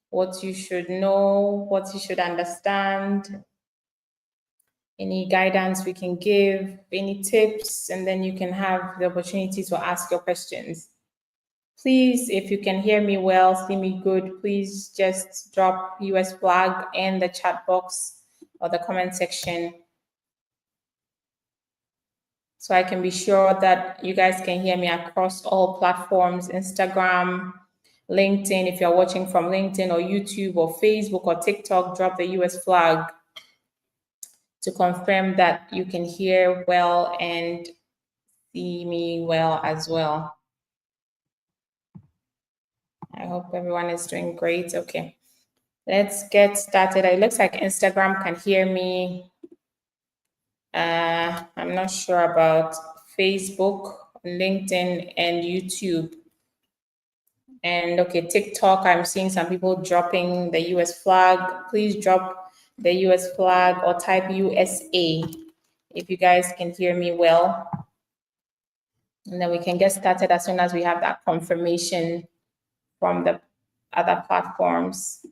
what you should know, what you should understand, any guidance we can give, any tips, and then you can have the opportunity to ask your questions. Please, if you can hear me well, see me good, please just drop US flag in the chat box or the comment section so I can be sure that you guys can hear me across all platforms, Instagram, LinkedIn. If you're watching from LinkedIn or YouTube or Facebook or TikTok, drop the US flag to confirm that you can hear well and see me well as well. I hope everyone is doing great. Okay, let's get started. It looks like Instagram can hear me. I'm not sure about Facebook, LinkedIn, and YouTube. And okay, TikTok, I'm seeing some people dropping the US flag. Please drop the US flag or type USA if you guys can hear me well. And then we can get started as soon as we have that confirmation from the other platforms.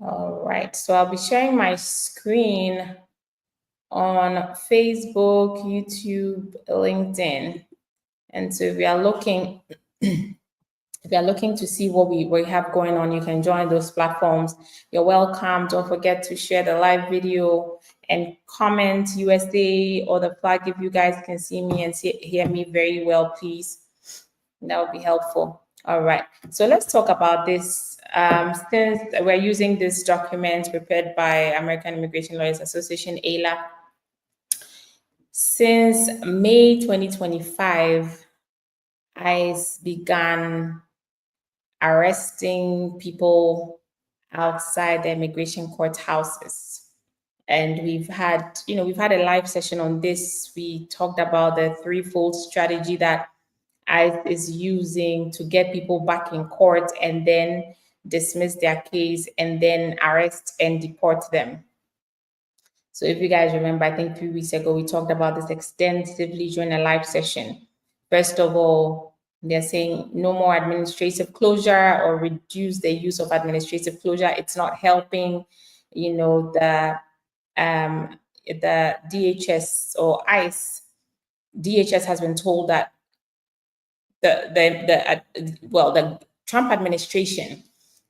All right, so I'll be sharing my screen on Facebook, YouTube, LinkedIn. And so if you are looking, if you're looking to see what we have going on, you can join those platforms. You're welcome. Don't forget to share the live video and comment USA or the flag if you guys can see me and hear me very well, please. That would be helpful. All right, so let's talk about this. Since we're using this document prepared by American Immigration Lawyers Association, AILA, since May 2025, ICE began arresting people outside the immigration courthouses. And we've had a live session on this. We talked about the threefold strategy that ICE is using to get people back in court and then dismiss their case and then arrest and deport them. So if you guys remember, I think 3 weeks ago, we talked about this extensively during a live session. First of all, they're saying no more administrative closure or reduce the use of administrative closure. It's not helping, the DHS or ICE. DHS has been told that the Trump administration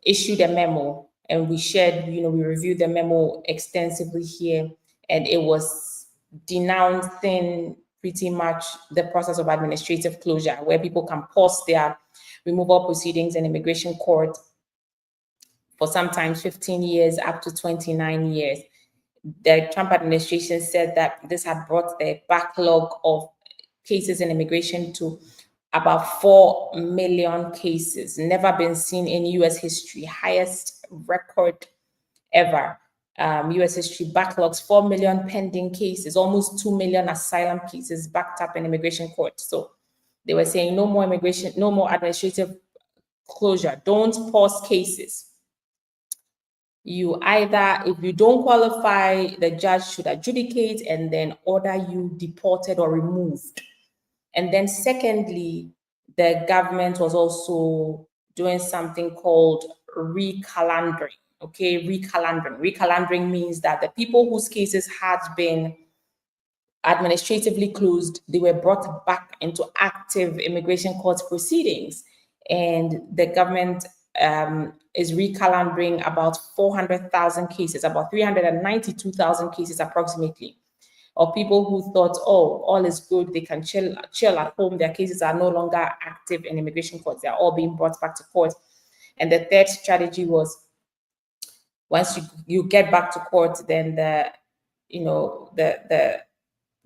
issued a memo, and we shared, we reviewed the memo extensively here, and it was denouncing pretty much the process of administrative closure, where people can pause their removal proceedings in immigration court for sometimes 15 years up to 29 years. The Trump administration said that this had brought the backlog of cases in immigration to about 4 million cases, never been seen in US history, highest record ever. US history backlogs, 4 million pending cases, almost 2 million asylum cases backed up in immigration court. So they were saying no more immigration, no more administrative closure. Don't pause cases. You either, if you don't qualify, the judge should adjudicate and then order you deported or removed. And then secondly, the government was also doing something called recalendering. Okay, recalendering. Recalendering means that the people whose cases had been administratively closed, they were brought back into active immigration court proceedings. And the government is recalendering about 400,000 cases, about 392,000 cases approximately, of people who thought, oh, all is good, they can chill at home, their cases are no longer active in immigration courts, they're all being brought back to court. And the third strategy was, once you get back to court, then the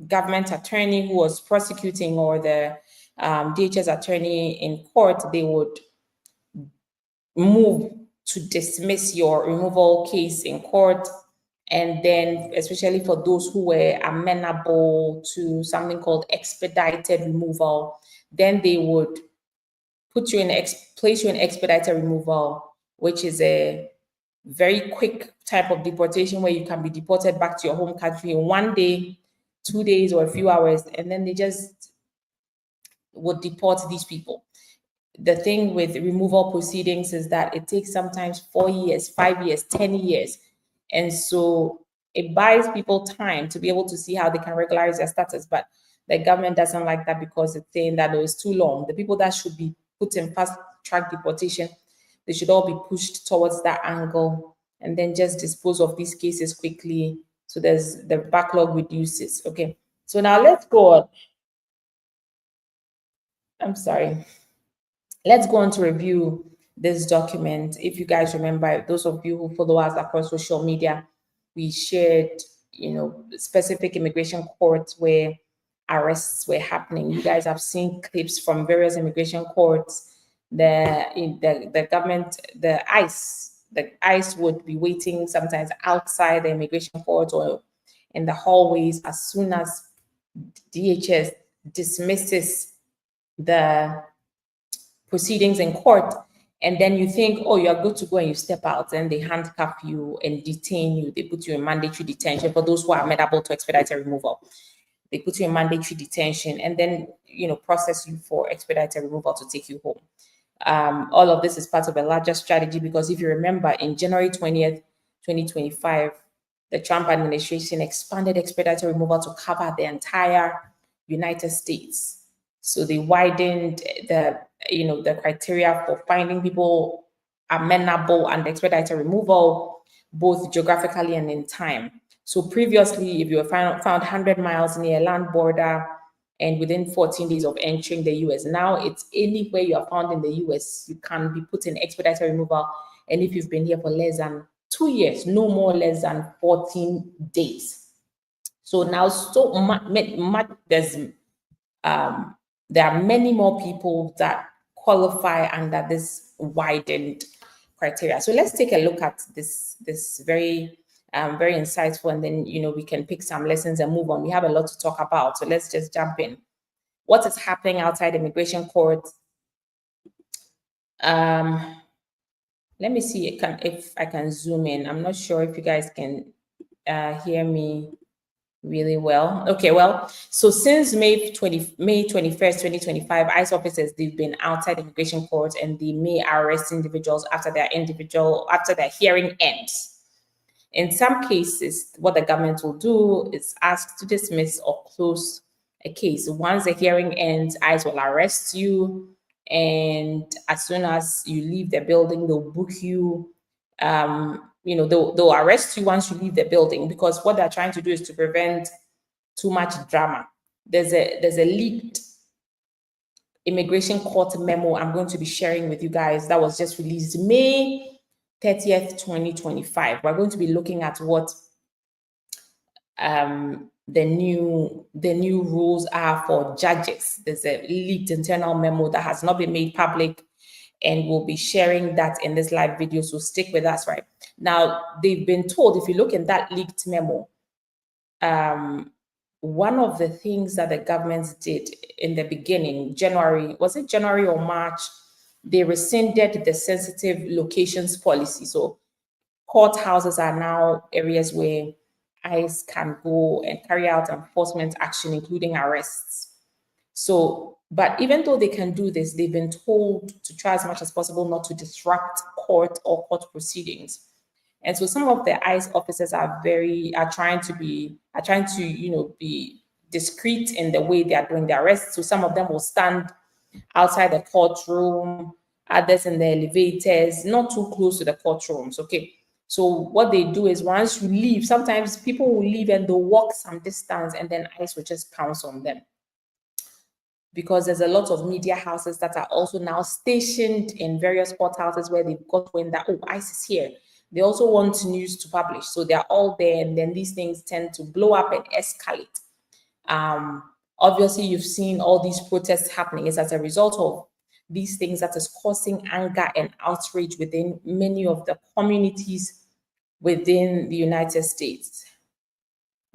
government attorney who was prosecuting, or the DHS attorney in court, they would move to dismiss your removal case in court. And then, especially for those who were amenable to something called expedited removal, then they would place you in expedited removal, which is a very quick type of deportation where you can be deported back to your home country in 1 day, 2 days, or a few hours, and then they just would deport these people. The thing with removal proceedings is that it takes sometimes 4 years, 5 years, 10 years. And so it buys people time to be able to see how they can regularize their status. But the government doesn't like that because it's saying that it was too long. The people that should be put in fast track deportation, they should all be pushed towards that angle and then just dispose of these cases quickly. So there's the backlog reduces. Okay. So now let's go on. I'm sorry. Let's go on to review this document. If you guys remember, those of you who follow us across social media, we shared, specific immigration courts where arrests were happening. You guys have seen clips from various immigration courts. The government, the ICE would be waiting sometimes outside the immigration court or in the hallways as soon as DHS dismisses the proceedings in court, and then you think, oh, you're good to go, and you step out, and they handcuff you and detain you. They put you in mandatory detention for those who are amenable to expedited removal. They put you in mandatory detention and then, process you for expedited removal to take you home. All of this is part of a larger strategy because if you remember, in January 20th, 2025, the Trump administration expanded expedited removal to cover the entire United States. So they widened the criteria for finding people amenable and expedited removal, both geographically and in time. So previously, if you were found 100 miles near a land border and within 14 days of entering the US, now it's anywhere you are found in the US, you can be put in expedited removal. And if you've been here for less than 2 years, no more less than 14 days. So now there are many more people that qualify under this widened criteria. So let's take a look at this very very insightful, and then we can pick some lessons and move on. We have a lot to talk about, so let's just jump in. What is happening outside immigration court? Let me see if I can zoom in. I'm not sure if you guys can hear me really well. Okay, well, so since May 21st, 2025, ICE officers, they've been outside immigration court and they may arrest individuals after their hearing ends. In some cases, what the government will do is ask to dismiss or close a case. Once the hearing ends, ICE will arrest you, and as soon as you leave the building, they'll book you. They'll arrest you once you leave the building, because what they're trying to do is to prevent too much drama. There's a leaked immigration court memo I'm going to be sharing with you guys that was just released May 30th, 2025. We're going to be looking at what the new rules are for judges. There's a leaked internal memo that has not been made public, and we'll be sharing that in this live video, so stick with us. Right now, they've been told, if you look in that leaked memo, one of the things that the government did in the beginning, was it January or March, they rescinded the sensitive locations policy. So courthouses are now areas where ICE can go and carry out enforcement action, including arrests. So, but even though they can do this, they've been told to try as much as possible not to disrupt court or court proceedings. And so some of the ICE officers are trying to be discreet in the way they are doing the arrests. So some of them will stand outside the courtroom, others in the elevators, not too close to the courtrooms. Okay. So what they do is, once you leave, sometimes people will leave and they'll walk some distance, and then ICE will just pounce on them. Because there's a lot of media houses that are also now stationed in various courthouses where they've got wind that, oh, ICE is here. They also want news to publish. So they're all there, and then these things tend to blow up and escalate. Obviously, you've seen all these protests happening. It's as a result of these things that is causing anger and outrage within many of the communities within the United States.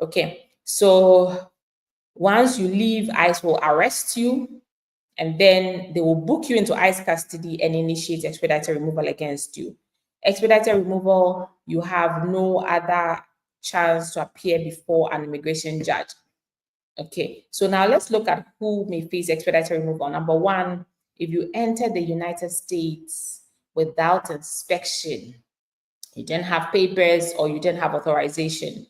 Okay, so once you leave, ICE will arrest you, and then they will book you into ICE custody and initiate expedited removal against you. Expedited removal, you have no other chance to appear before an immigration judge. Okay, so now let's look at who may face expedited removal. Number one, if you enter the United States without inspection, you didn't have papers or you didn't have authorization,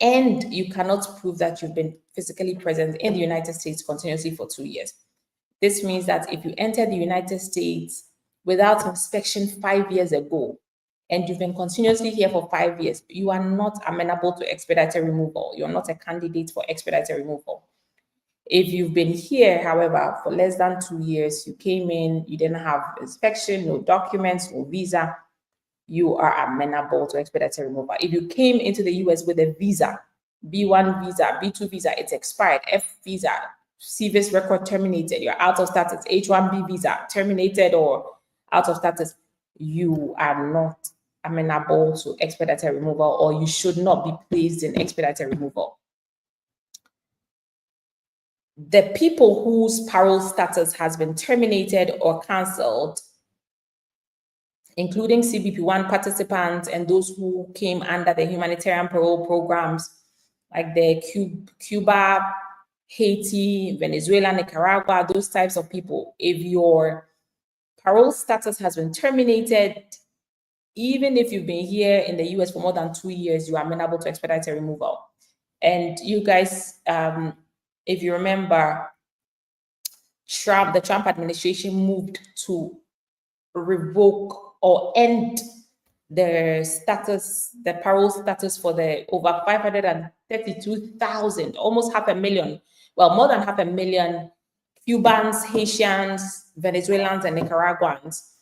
and you cannot prove that you've been physically present in the United States continuously for 2 years. This means that if you enter the United States without inspection 5 years ago, and you've been continuously here for 5 years, you are not amenable to expedited removal. You're not a candidate for expedited removal. If you've been here, however, for less than 2 years, you came in, you didn't have inspection, no documents, no visa, you are amenable to expedited removal. If you came into the US with a visa, B1 visa, B2 visa, it's expired, F visa, CVIS record terminated, you're out of status, H1B visa terminated or out of status, you are not amenable to expedited removal, or you should not be placed in expedited removal. The people whose parole status has been terminated or cancelled, including CBP1 participants and those who came under the humanitarian parole programs like the Cuba, Haiti, Venezuela, Nicaragua, those types of people. If your parole status has been terminated, even if you've been here in the US for more than 2 years, you are amenable to expedited removal. And you guys, if you remember, the Trump administration moved to revoke or end the status, the parole status for the over 532,000, almost 500,000, well, more than 500,000 Cubans, Haitians, Venezuelans, and Nicaraguans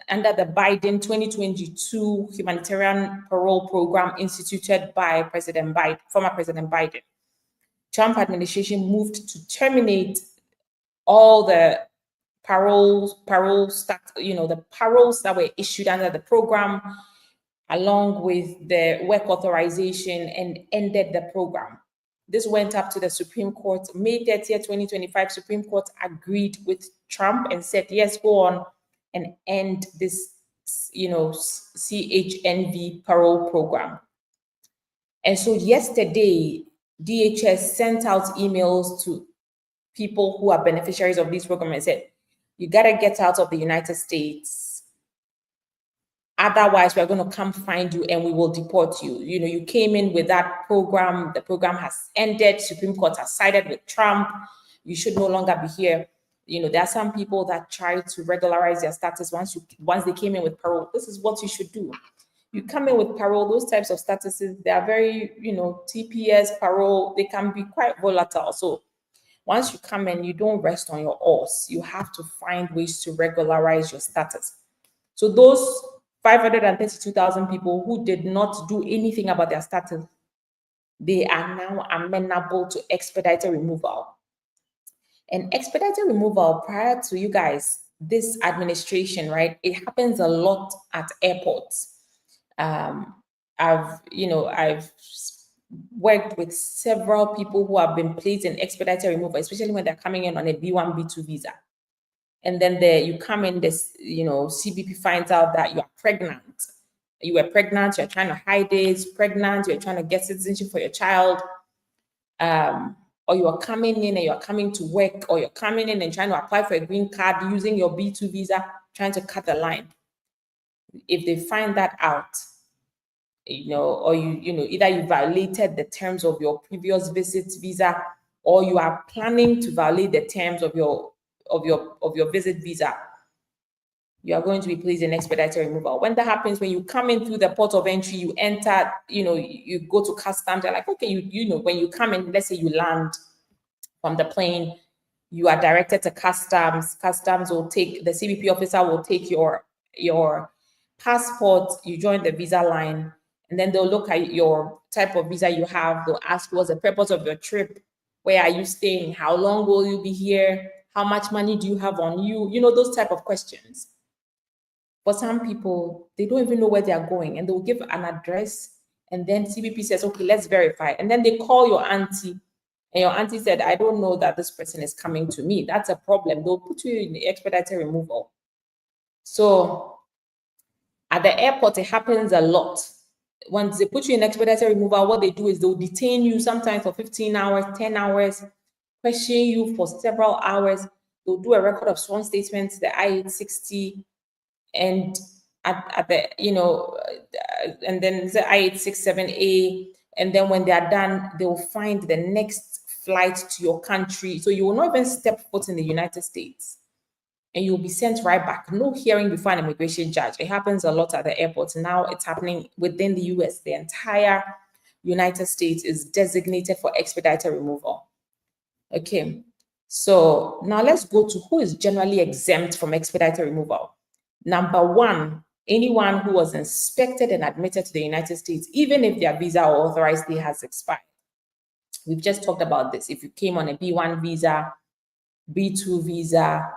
under the Biden 2022 humanitarian parole program instituted by former President Biden. Trump administration moved to terminate all the paroles that were issued under the program, along with the work authorization, and ended the program. This went up to the Supreme Court. May 30th, 2025, Supreme Court agreed with Trump and said, yes, go on and end this, CHNV parole program. And so yesterday, DHS sent out emails to people who are beneficiaries of this program and said, you got to get out of the United States. Otherwise, we're going to come find you and we will deport you. You came in with that program. The program has ended. Supreme Court has sided with Trump. You should no longer be here. There are some people that try to regularize their status once they came in with parole. This is what you should do. You come in with parole, those types of statuses, they are very, TPS, parole, they can be quite volatile. So once you come in, you don't rest on your oars. You have to find ways to regularize your status. So those 532,000 people who did not do anything about their status, they are now amenable to expedited removal. And expedited removal, prior to you guys, this administration, right? It happens a lot at airports. I've worked with several people who have been placed in expedited removal, especially when they're coming in on a B1, B2 visa. And then you come in, CBP finds out that you are pregnant. You were pregnant, you're trying to hide it, pregnant, you're trying to get citizenship for your child. Or you are coming in and you're coming to work, or you're coming in and trying to apply for a green card using your B2 visa, trying to cut the line. If they find that out, or either you violated the terms of your previous visit visa, or you are planning to violate the terms of your visit visa, you are going to be placed in expedited removal. When that happens, when you come in through the port of entry, you enter, you go to customs, they're like, okay, when you come in, let's say you land from the plane, you are directed to customs. Customs will take, the CBP officer will take your passport, you join the visa line, and then they'll look at your type of visa you have. They'll ask, what's the purpose of your trip? Where are you staying? How long will you be here? How much money do you have on you? Those type of questions. For some people, they don't even know where they are going, and they'll give an address, and then CBP says, okay, let's verify. And then they call your auntie, and your auntie said, I don't know that this person is coming to me. That's a problem. They'll put you in the expedited removal. So At the airport, it happens a lot. Once they put you in expedited removal, what they do is they'll detain you sometimes for 15 hours, 10 hours, question you for several hours. They'll do a record of sworn statements, the I-860, and at the, and then the I-867A. And then when they are done, they will find the next flight to your country. So you will not even step foot in the United States, and you'll be sent right back. No hearing before an immigration judge. It happens a lot at the airports. Now it's happening within the US. The entire United States is designated for expedited removal. Okay. So now let's go to who is generally exempt from expedited removal. Number one, anyone who was inspected and admitted to the United States, even if their visa or authorized stay has expired. We've just talked about this. If you came on a B1 visa, B2 visa,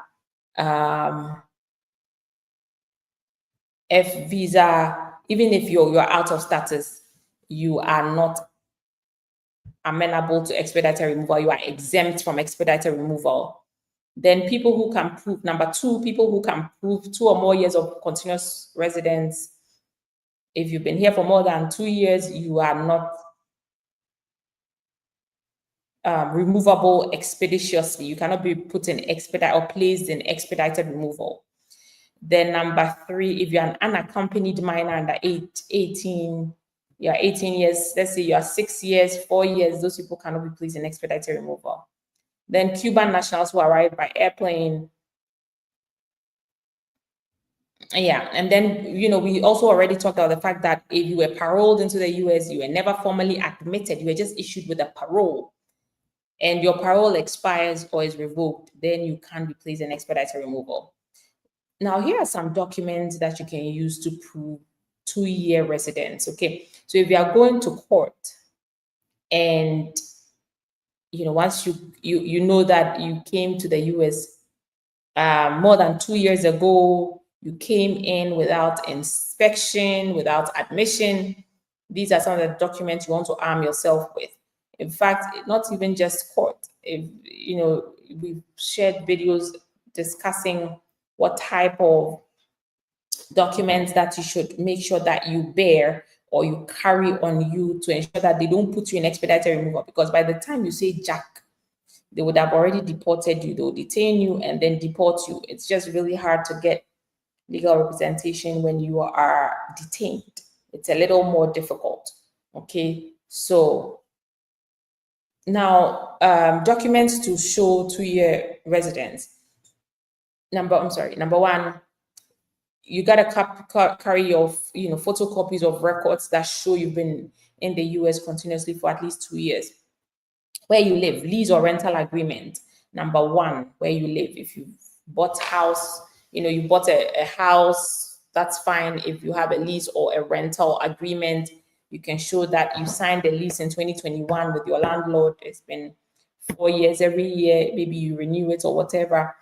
F visa, even if you're out of status, you are not amenable to expedited removal. You are exempt from expedited removal. Then people who can prove, number two, people who can prove 2 or more years of continuous residence. If you've been here for more than 2 years, you are not removable expeditiously. You cannot be put in expedite or placed in expedited removal. Then number three, if you're an unaccompanied minor under 18, you're 18 years, let's say you are 6 years, 4 years, those people cannot be placed in expedited removal. Then Cuban nationals who arrive by airplane. Yeah, and then, we also already talked about the fact that if you were paroled into the US, you were never formally admitted, you were just issued with a parole, and your parole expires or is revoked, then you can't be placed in expedited removal. Now, here are some documents that you can use to prove 2-year residence. Okay, so if you are going to court and once you know that you came to the US more than 2 years ago, you came in without inspection, without admission, these are some of the documents you want to arm yourself with. In fact, not even just court. If we've shared videos discussing what type of documents that you should make sure that you bear or you carry on you to ensure that they don't put you in expedited removal, because by the time you say jack, they would have already deported you. They'll detain you and then deport you. It's just really hard to get legal representation when you are detained. It's a little more difficult. Okay, so now documents to show 2-year residence. Number one, you gotta carry your photocopies of records that show you've been in the US continuously for at least 2 years. Where you live, lease or rental agreement. Number one, where you live. If you bought house, you bought a house, that's fine. If you have a lease or a rental agreement, you can show that you signed a lease in 2021 with your landlord. It's been 4 years. Every year, maybe you renew it or whatever.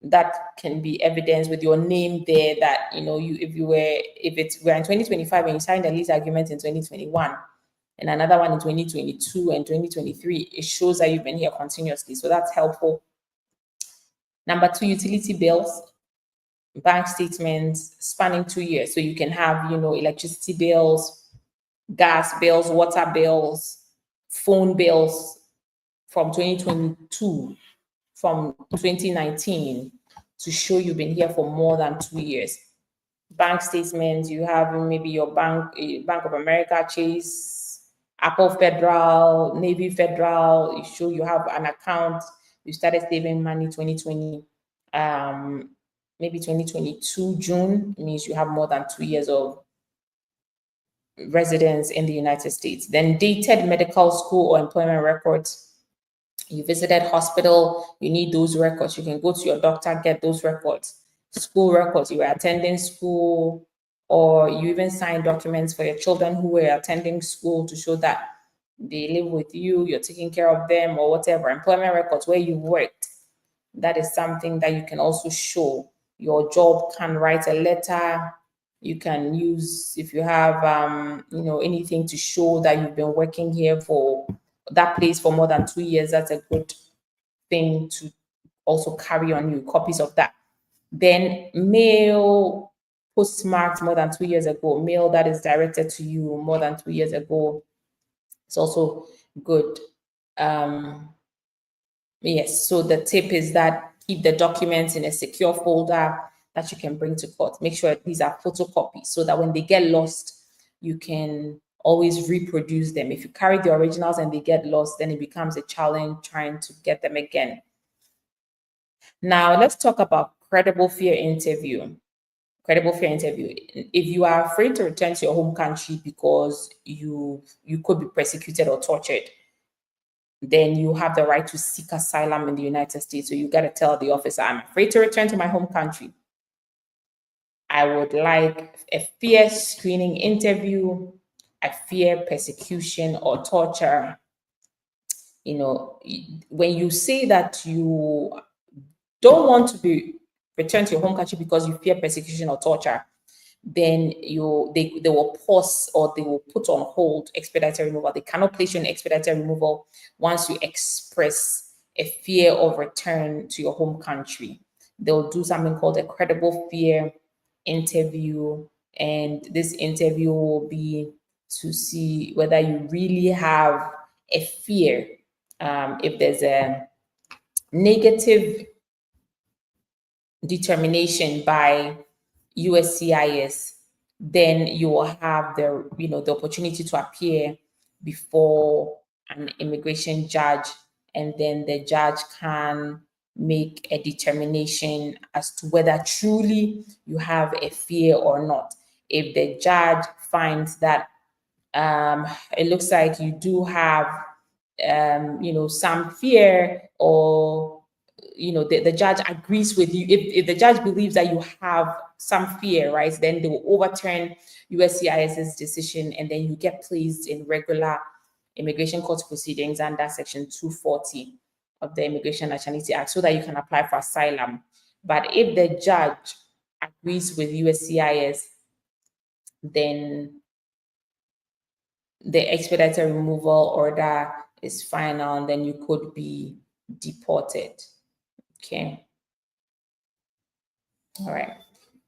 That can be evidence with your name there that if we're in 2025 and you signed a lease agreement in 2021 and another one in 2022 and 2023, it shows that you've been here continuously. So that's helpful. Number two, utility bills, bank statements spanning 2 years. So you can have, electricity bills, gas bills, water bills, phone bills from 2022, from 2019 to show you've been here for more than 2 years. Bank statements, you have maybe your Bank of America, Chase, Apple Federal, Navy Federal. You show you have an account. You started saving money 2020, maybe 2022 June. It means you have more than 2 years of residence in the United States. Then dated medical, school, or employment records. You visited hospital, you need those records. You can go to your doctor, get those records. School records, you were attending school, or you even signed documents for your children who were attending school to show that they live with you, you're taking care of them, or whatever. Employment records, where you worked. That is something that you can also show. Your job can write a letter. You can use, if you have anything to show that you've been working here for that place for more than 2 years, that's a good thing to also carry on you, copies of that. Then mail postmarked more than 2 years ago, mail that is directed to you more than 2 years ago. It's also good. Yes, so the tip is that keep the documents in a secure folder that you can bring to court. Make sure these are photocopies so that when they get lost, you can always reproduce them. If you carry the originals and they get lost, then it becomes a challenge trying to get them again. Now, let's talk about credible fear interview. Credible fear interview. If you are afraid to return to your home country because you could be persecuted or tortured, then you have the right to seek asylum in the United States. So you got to tell the officer, I'm afraid to return to my home country. I would like a fear screening interview. I fear persecution or torture. You know, when you say that you don't want to be returned to your home country because you fear persecution or torture, then they will pause or they will put on hold expedited removal. They cannot place you in expedited removal once you express a fear of return to your home country. They'll do something called a credible fear interview, and this interview will be to see whether you really have a fear. If there's a negative determination by USCIS, then you will have the opportunity to appear before an immigration judge, and then the judge can make a determination as to whether truly you have a fear or not. If the judge finds that it looks like you do have some fear, or the judge agrees with you, if the judge believes that you have some fear, right, then they will overturn USCIS's decision, and then you get placed in regular immigration court proceedings under Section 240 of the Immigration Nationality Act, so that you can apply for asylum. But if the judge agrees with USCIS, then the expedited removal order is final, and then you could be deported. Okay. All right.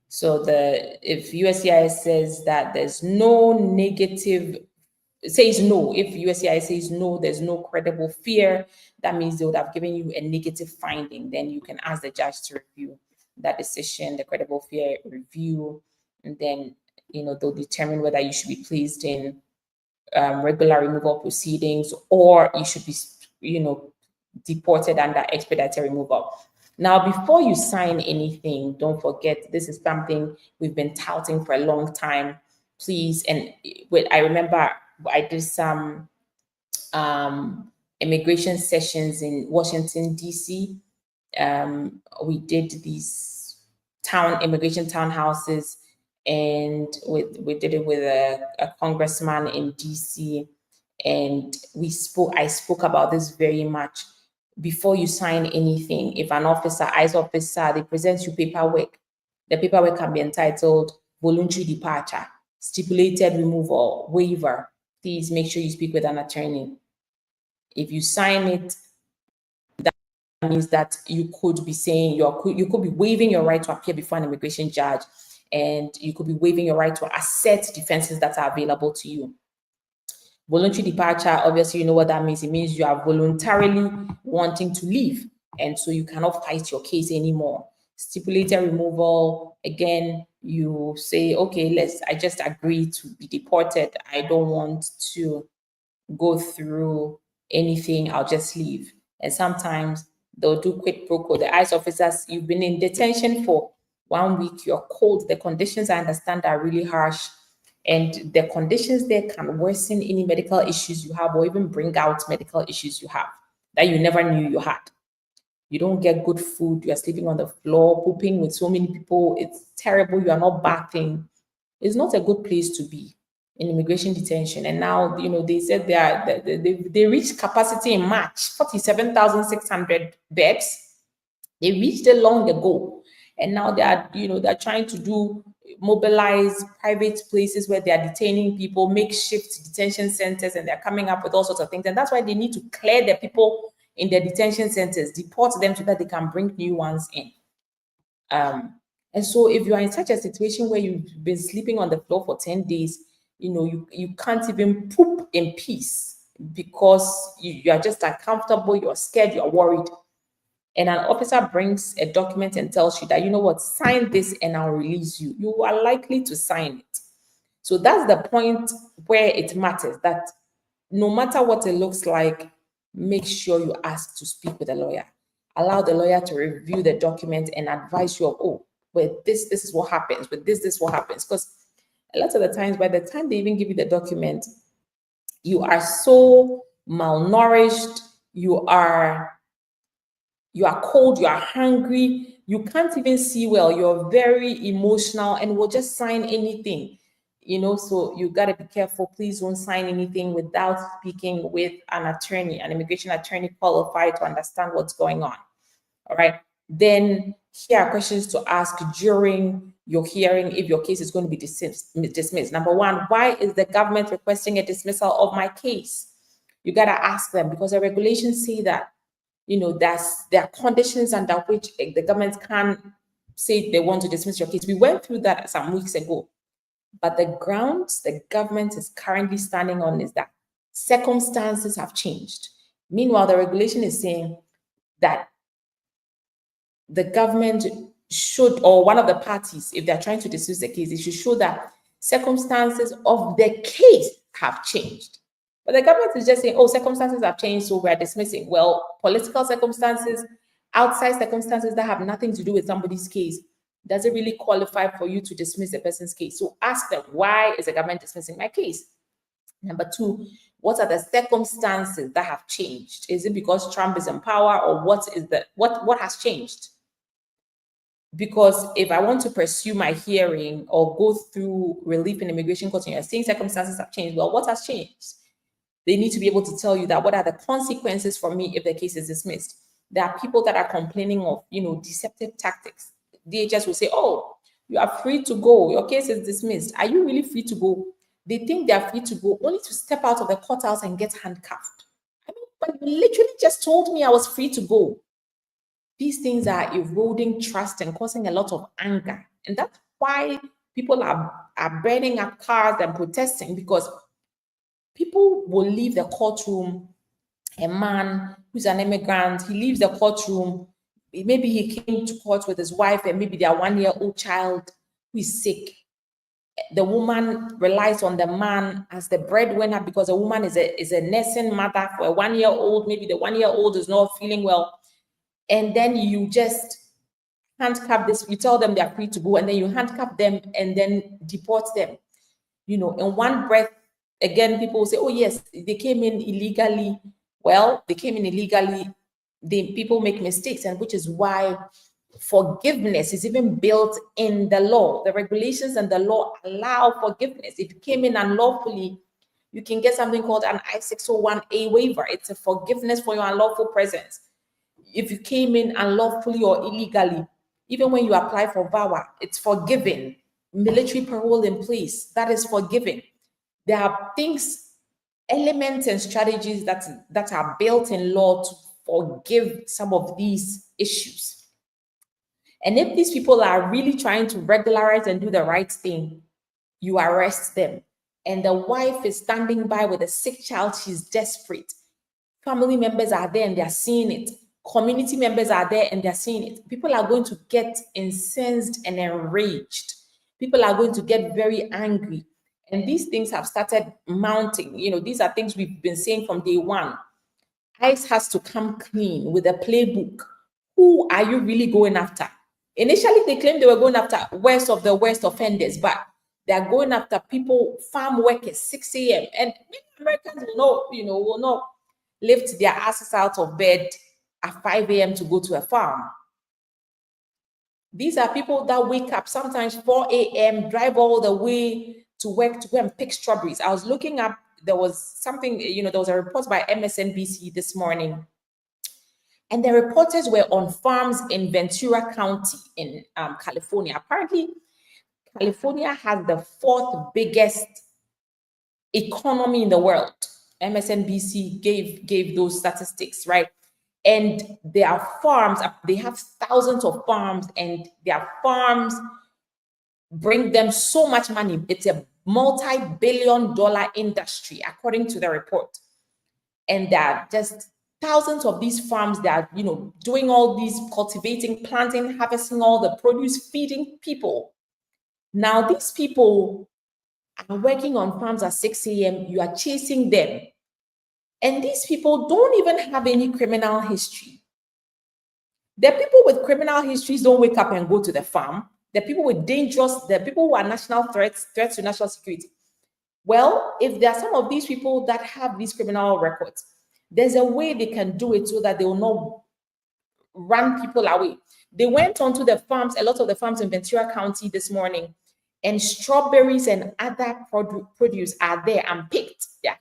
So if USCIS says that there's no negative, says no, if USCIS says no, there's no credible fear, that means they would have given you a negative finding. Then you can ask the judge to review that decision, the credible fear review, and then they'll determine whether you should be placed in regular removal proceedings, or you should be deported under expedited removal. Now, before you sign anything, don't forget, this is something we've been touting for a long time. Please, and I remember I did some immigration sessions in Washington, D.C. We did these immigration townhouses, and we did it with a congressman in DC, and I spoke about this very much. Before you sign anything, if an ICE officer, they present you paperwork, the paperwork can be entitled voluntary departure, stipulated removal, waiver. Please make sure you speak with an attorney. If you sign it, that means that you could be saying you could be waiving your right to appear before an immigration judge, and you could be waiving your right to assert defenses that are available to you. Voluntary departure, obviously, you know what that means. It means you are voluntarily wanting to leave, and so you cannot fight your case anymore. Stipulated removal, again, you say, okay, I just agree to be deported. I don't want to go through anything. I'll just leave. And sometimes they'll do quid pro quo. The ICE officers, you've been in detention for 1 week, you're cold. The conditions, I understand, are really harsh. And the conditions there can worsen any medical issues you have, or even bring out medical issues you have that you never knew you had. You don't get good food. You are sleeping on the floor, pooping with so many people. It's terrible. You are not bathing. It's not a good place to be in immigration detention. And now, they said they reached capacity in March, 47,600 beds. They reached it long ago. And now they're trying to mobilize private places where they are detaining people, makeshift detention centers, and they're coming up with all sorts of things. And that's why they need to clear the people in their detention centers, deport them so that they can bring new ones in. And so if you are in such a situation where you've been sleeping on the floor for 10 days, you can't even poop in peace because you are just uncomfortable, you're scared, you're worried. And an officer brings a document and tells you that, you know what, sign this and I'll release you. You are likely to sign it. So that's the point where it matters that no matter what it looks like, make sure you ask to speak with a lawyer. Allow the lawyer to review the document and advise you of, oh, with this is what happens, with this is what happens. Because a lot of the times, by the time they even give you the document, you are so malnourished, you are cold, you are hungry, you can't even see well, you're very emotional and will just sign anything. So you got to be careful. Please don't sign anything without speaking with an attorney, an immigration attorney qualified to understand what's going on. All right. Then here are questions to ask during your hearing if your case is going to be dismissed. Number one, why is the government requesting a dismissal of my case? You got to ask them because the regulations say that there are conditions under which the government can say they want to dismiss your case. We went through that some weeks ago. But the grounds the government is currently standing on is that circumstances have changed. Meanwhile, the regulation is saying that the government should, or one of the parties, if they're trying to dismiss the case, they should show that circumstances of the case have changed. But the government is just saying, oh, circumstances have changed, so we're dismissing. Well, political circumstances, outside circumstances that have nothing to do with somebody's case, does it really qualify for you to dismiss a person's case? So ask them, why is the government dismissing my case? Number two, what are the circumstances that have changed? Is it because Trump is in power, or what has changed? Because if I want to pursue my hearing or go through relief in immigration court and you're saying circumstances have changed, well, what has changed? They need to be able to tell you that what are the consequences for me if the case is dismissed. There are people that are complaining of, deceptive tactics. DHS will say, oh, you are free to go. Your case is dismissed. Are you really free to go? They think they are free to go only to step out of the courthouse and get handcuffed. I mean, but you literally just told me I was free to go. These things are eroding trust and causing a lot of anger. And that's why people are burning up cars and protesting, because people will leave the courtroom. A man who's an immigrant, he leaves the courtroom. Maybe he came to court with his wife and maybe their 1-year-old child who is sick. The woman relies on the man as the breadwinner because the woman is a nursing mother for a 1-year-old. Maybe the 1-year-old is not feeling well. And then you just handcuff this, you tell them they're free to go, and then you handcuff them and then deport them. In one breath, again, people will say, oh, yes, they came in illegally. Well, they came in illegally. People make mistakes, and which is why forgiveness is even built in the law. The regulations and the law allow forgiveness. If you came in unlawfully, you can get something called an I-601A waiver. It's a forgiveness for your unlawful presence. If you came in unlawfully or illegally, even when you apply for VAWA, it's forgiven. Military parole in place, that is forgiven. There are things, elements and strategies that are built in law to forgive some of these issues. And if these people are really trying to regularize and do the right thing, you arrest them. And the wife is standing by with a sick child, she's desperate. Family members are there and they're seeing it. Community members are there and they're seeing it. People are going to get incensed and enraged. People are going to get very angry. And these things have started mounting. These are things we've been saying from day one. ICE has to come clean with a playbook. Who are you really going after? Initially, they claimed they were going after worst of the worst offenders, but they're going after people, farm workers, 6 a.m. And many Americans will not lift their asses out of bed at 5 a.m. to go to a farm. These are people that wake up sometimes 4 a.m., drive all the way to work to go and pick strawberries. I was looking up, there was something, there was a report by MSNBC this morning. And the reporters were on farms in Ventura County in California. Apparently, California has the 4th biggest economy in the world. MSNBC gave those statistics, right? And their farms, they have thousands of farms, and their farms bring them so much money. It's a multi-billion-dollar industry, according to the report. And there are just thousands of these farms that are, doing all these cultivating, planting, harvesting all the produce, feeding people. Now, these people are working on farms at 6 a.m. You are chasing them. And these people don't even have any criminal history. The people with criminal histories don't wake up and go to the farm. The people who are national threats to national security. Well, if there are some of these people that have these criminal records, there's a way they can do it so that they will not run people away. They went onto the farms, a lot of the farms in Ventura County this morning, and strawberries and other produce are there and picked. They're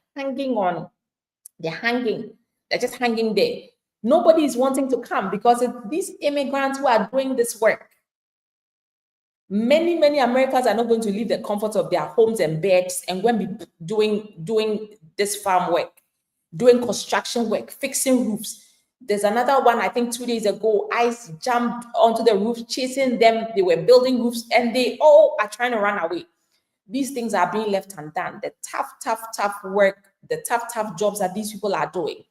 just hanging there. Nobody is wanting to come because it's these immigrants who are doing this work. Many Americans are not going to leave the comfort of their homes and beds and go and be doing this farm work, doing construction work, fixing roofs. There's another one, I think 2 days ago, ICE jumped onto the roof, chasing them. They were building roofs and they all are trying to run away. These things are being left undone. The tough work, the tough jobs that these people are doing.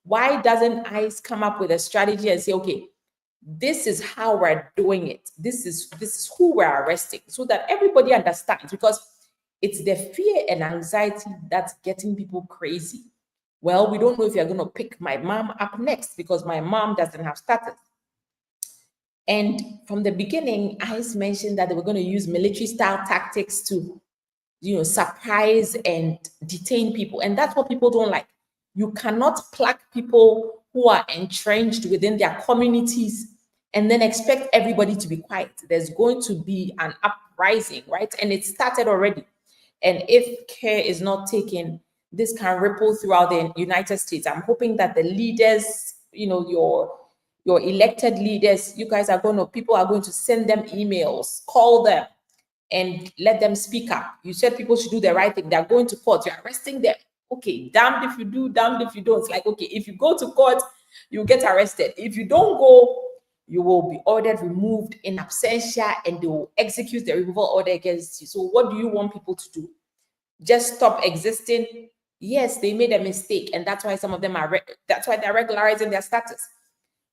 Why doesn't ICE come up with a strategy and say, okay, this is how we're doing it. This is who we're arresting, so that everybody understands, because it's the fear and anxiety that's getting people crazy. Well, we don't know if you're going to pick my mom up next because my mom doesn't have status. And from the beginning, ICE mentioned that they were going to use military-style tactics to, surprise and detain people. And that's what people don't like. You cannot pluck people who are entrenched within their communities and then expect everybody to be quiet. There's going to be an uprising, right? And it started already. And if care is not taken, this can ripple throughout the United States. I'm hoping that the leaders, your elected leaders, people are going to send them emails, call them, and let them speak up. You said people should do the right thing. They're going to court. You're arresting them. Okay, damned if you do, damned if you don't. It's like, okay, if you go to court, you get arrested. If you don't go, you will be ordered removed in absentia, and they will execute the removal order against you. So what do you want people to do? Just stop existing? Yes, they made a mistake, and that's why some of them that's why they're regularizing their status.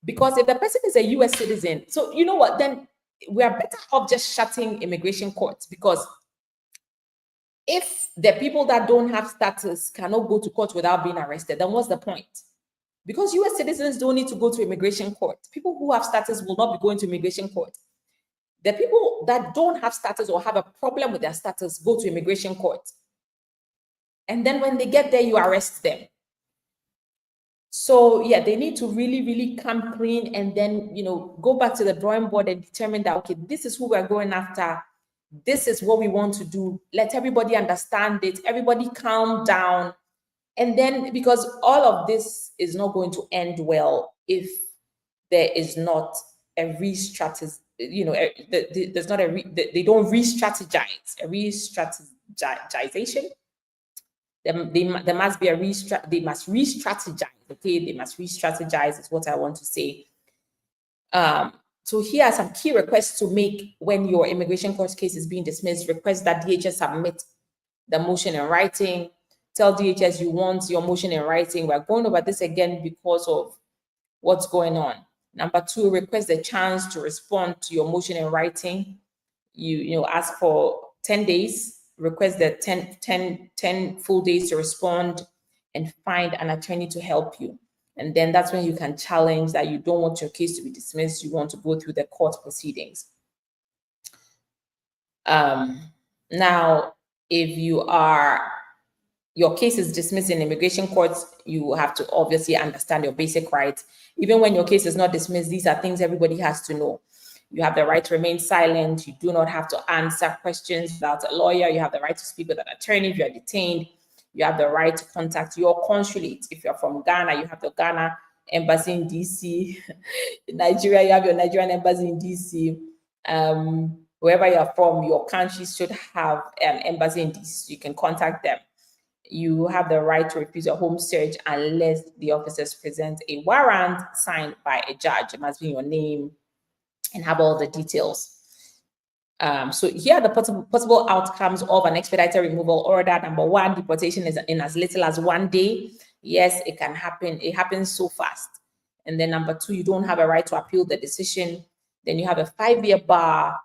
Because if the person is a US citizen, so you know what, then we are better off just shutting immigration courts, because if the people that don't have status cannot go to court without being arrested, then what's the point? Because US citizens don't need to go to immigration court. People who have status will not be going to immigration court. The people that don't have status or have a problem with their status go to immigration court. And then when they get there, you arrest them. So yeah, they need to really come clean, and then, go back to the drawing board and determine that, okay, this is who we're going after. This is what we want to do. Let everybody understand it. Everybody calm down. And then, because all of this is not going to end well if there is not a re-strategize, there's not they don't re-strategize, a re-strategization. There must be they must re-strategize, okay? They must re-strategize is what I want to say. So here are some key requests to make when your immigration court case is being dismissed. Request that DHS submit the motion in writing. Tell DHS you want your motion in writing. We're going over this again because of what's going on. Number 2, request the chance to respond to your motion in writing. You ask for 10 days, request the 10 full days to respond, and find an attorney to help you. And then that's when you can challenge that you don't want your case to be dismissed. You want to go through the court proceedings. Now, if your case is dismissed in immigration courts, you have to obviously understand your basic rights. Even when your case is not dismissed, these are things everybody has to know. You have the right to remain silent. You do not have to answer questions without a lawyer. You have the right to speak with an attorney if you are detained. You have the right to contact your consulate. If you're from Ghana, you have the Ghana embassy in DC. In Nigeria, you have your Nigerian embassy in DC. Wherever you're from, your country should have an embassy in DC. You can contact them. you have the right to refuse a home search unless the officers present a warrant signed by a judge. It must be your name and have all the details. So here are the possible outcomes of an expedited removal order. Number one, deportation is in as little as 1 day. Yes, it can happen. It happens so fast. And then number two, you don't have a right to appeal the decision. Then you have a 5-year bar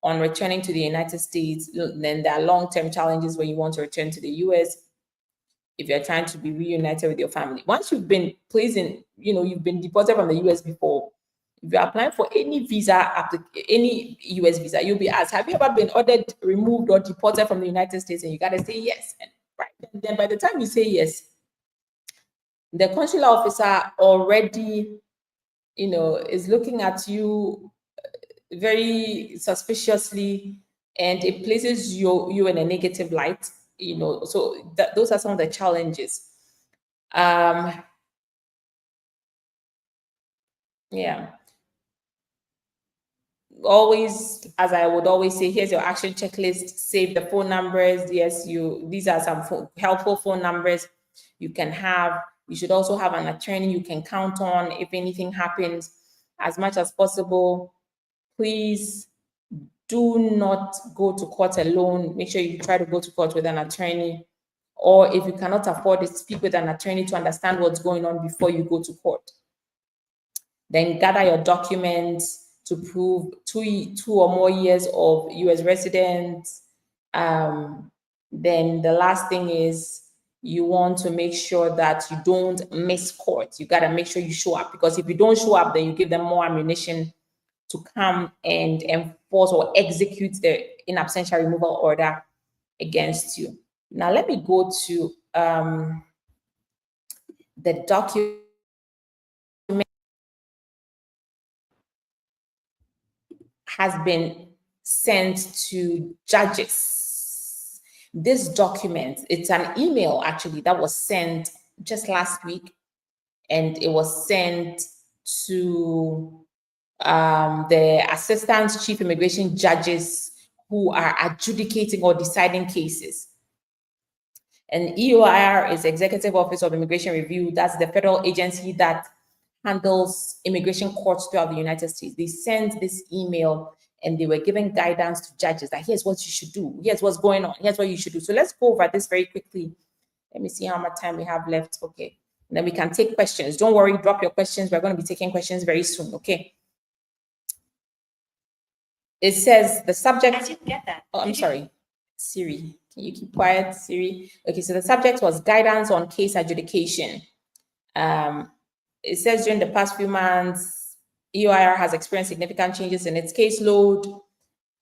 on returning to the United States. Then there are long-term challenges when you want to return to the US if you're trying to be reunited with your family. Once you've been placed in, you've been deported from the US before, if you're applying for any visa, any US visa, you'll be asked, have you ever been ordered, removed, or deported from the United States? And you got to say yes. And then by the time you say yes, the consular officer already, is looking at you very suspiciously, and it places you in a negative light. So those are some of the challenges. Yeah. Always, as I would always say, here's your action checklist. Save the phone numbers. Yes, these are some helpful phone numbers you can have. You should also have an attorney you can count on if anything happens. As much as possible, please do not go to court alone. Make sure you try to go to court with an attorney, or if you cannot afford it, speak with an attorney to understand what's going on before you go to court. Then gather your documents to prove two or more years of US residence. Then the last thing is you want to make sure that you don't miss court. You got to make sure you show up, because if you don't show up, then you give them more ammunition to come and enforce or execute the in absentia removal order against you. Now, let me go to the document has been sent to judges. This document, it's an email actually that was sent just last week, and it was sent to the assistant chief immigration judges who are adjudicating or deciding cases. And EOIR is Executive Office of Immigration Review. That's the federal agency that handles immigration courts throughout the United States. They sent this email and they were giving guidance to judges that here's what you should do, here's what's going on, here's what you should do. So let's go over this very quickly. Let me see how much time we have left. Okay. And then we can take questions. Don't worry, drop your questions. We're going to be taking questions very soon. Okay. It says the subject. I didn't get that. Oh, I'm sorry. Siri, can you keep quiet, Siri? Okay, so the subject was guidance on case adjudication. It says during the past few months, EOIR has experienced significant changes in its caseload.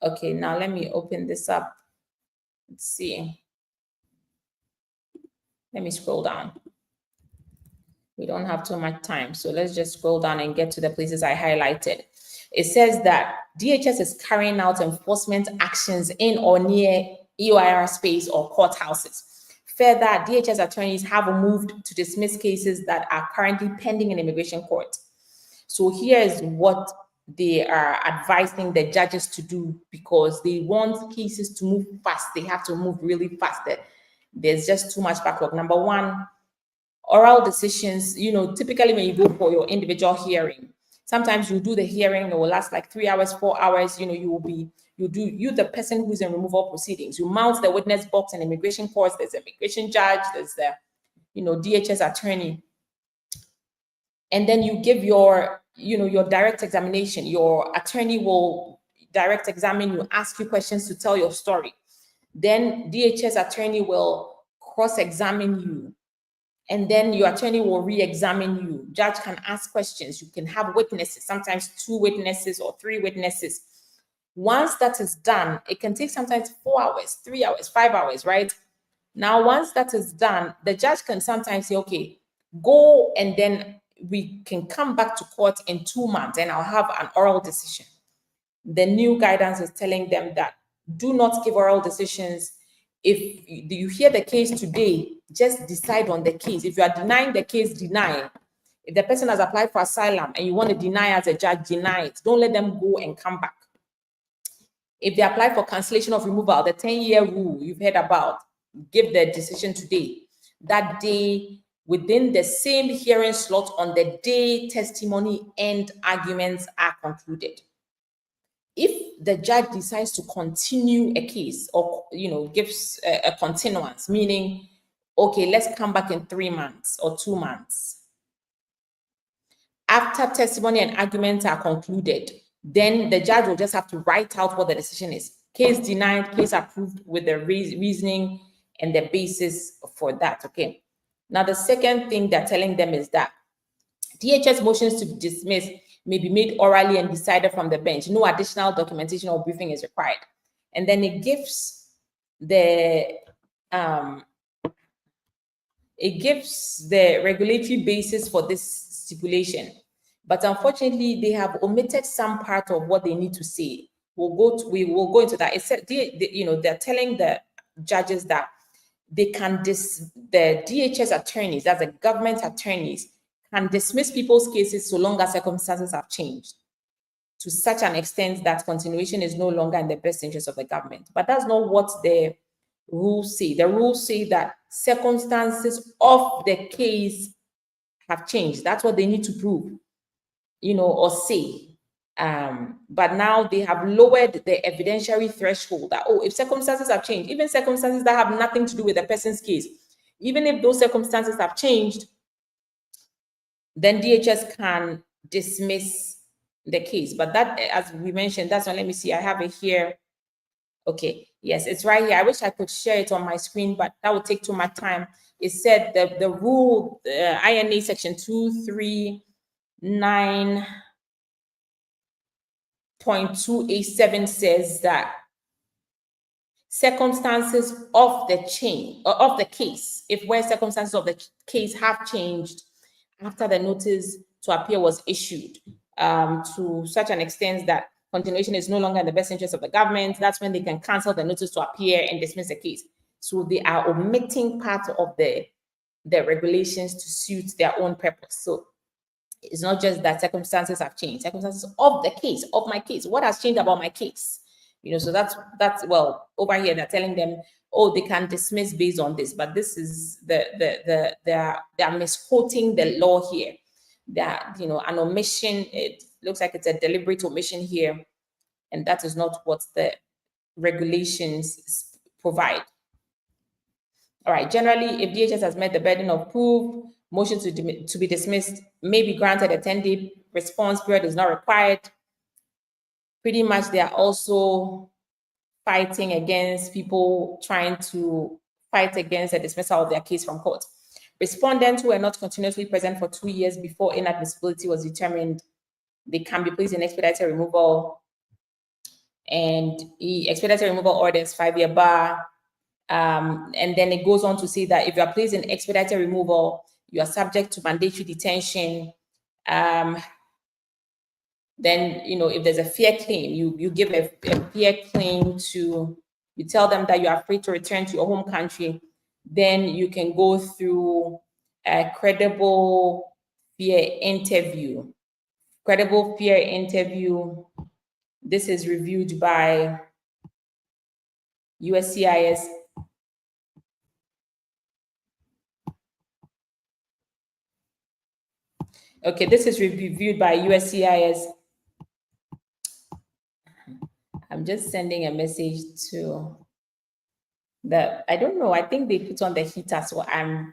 Okay, now let me open this up. Let's see. Let me scroll down. We don't have too much time, so let's just scroll down and get to the places I highlighted. It says that DHS is carrying out enforcement actions in or near EOIR space or courthouses. Further, DHS attorneys have moved to dismiss cases that are currently pending in immigration court. So here is what they are advising the judges to do, because they want cases to move fast. They have to move really fast. There's just too much backlog. Number one, oral decisions. Typically when you go for your individual hearing, sometimes you do the hearing, it will last like 3 hours, 4 hours. You the person who's in removal proceedings, you mount the witness box in immigration courts. There's an immigration judge, there's the DHS attorney, and then you give your direct examination. Your attorney will direct examine you, ask you questions to tell your story. Then DHS attorney will cross-examine you, and then your attorney will re-examine you. Judge can ask questions. You can have witnesses, sometimes 2 witnesses or 3 witnesses. Once that is done, it can take sometimes 4 hours, 3 hours, 5 hours, right? Now, once that is done, the judge can sometimes say, okay, go, and then we can come back to court in 2 months and I'll have an oral decision. The new guidance is telling them that do not give oral decisions. If you hear the case today, just decide on the case. If you are denying the case, deny. If the person has applied for asylum and you want to deny as a judge, deny it. Don't let them go and come back. If they apply for cancellation of removal, the 10-year rule you've heard about, give the decision today. that day within the same hearing slot on the day testimony and arguments are concluded. If the judge decides to continue a case or gives a continuance, meaning, okay, let's come back in 3 months or 2 months, after testimony and arguments are concluded, then the judge will just have to write out what the decision is. Case denied, case approved, with the reasoning and the basis for that. Okay. Now, the second thing they're telling them is that DHS motions to dismiss may be made orally and decided from the bench. No additional documentation or briefing is required. And then it gives the regulatory basis for this stipulation. But unfortunately, they have omitted some part of what they need to say. We will go into that. It said they're telling the judges that they can the DHS attorneys, that's the government attorneys, can dismiss people's cases so long as circumstances have changed to such an extent that continuation is no longer in the best interest of the government. But that's not what the rules say. The rules say that circumstances of the case have changed. That's what they need to prove, or say. But now they have lowered the evidentiary threshold that, if circumstances have changed, even circumstances that have nothing to do with the person's case, even if those circumstances have changed, then DHS can dismiss the case. But that, as we mentioned, that's one. Let me see. I have it here. Okay. Yes, it's right here. I wish I could share it on my screen, but that would take too much time. It said the rule, INA section 239.287 says that circumstances of the case, where circumstances of the case have changed after the notice to appear was issued, to such an extent that continuation is no longer in the best interest of the government, that's when they can cancel the notice to appear and dismiss the case. So they are omitting part of the regulations to suit their own purpose. So it's not just that circumstances have changed, circumstances of the case, of my case. What has changed about my case? So that's well, over here they're telling them, they can dismiss based on this, but this is they are misquoting the law here. That an omission, it looks like it's a deliberate omission here, and that is not what the regulations provide. All right. Generally, if DHS has met the burden of proof, motion to be dismissed may be granted. A 10-day response period is not required. Pretty much, they are also fighting against people trying to fight against the dismissal of their case from court. Respondents who were not continuously present for 2 years before inadmissibility was determined, they can be placed in expedited removal. And expedited removal orders 5-year bar. And then it goes on to say that if you are placed in expedited removal, you are subject to mandatory detention. Then, if there's a fear claim, you give a fear claim you tell them that you are free to return to your home country, then you can go through a credible fear interview. Credible fear interview. This is reviewed by USCIS. Okay, this is reviewed by USCIS. I'm just sending a message to I don't know, I think they put on the heater, so I'm